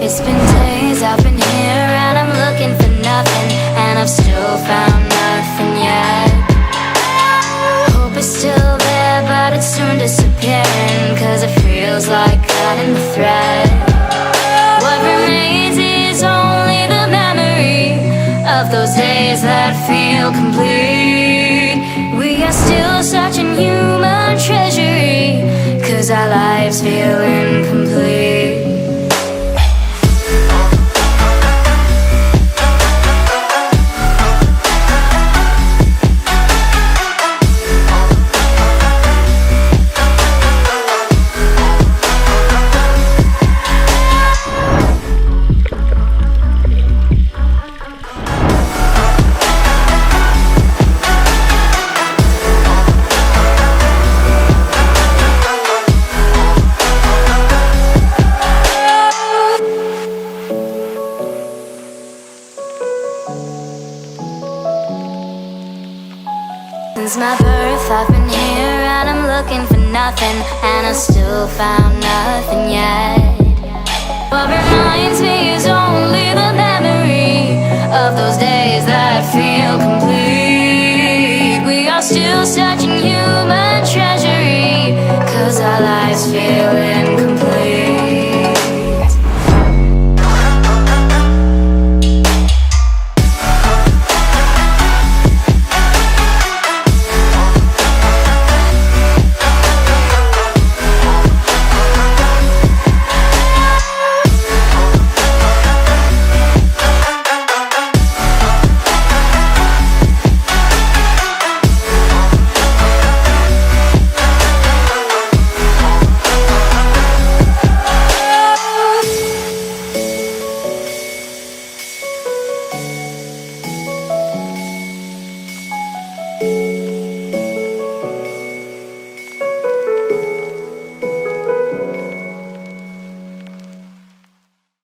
It's been days I've been here and I'm looking for nothing, and I've still found nothing yet. Hope is still there, but it's soon disappearing, cause it feels like cutting the thread. What remains is only the memory of those days that feel complete. We are still searching human treasury, cause our lives feel incomplete. Since my birth I've been here and I'm looking for nothing, and I still found nothing yet. What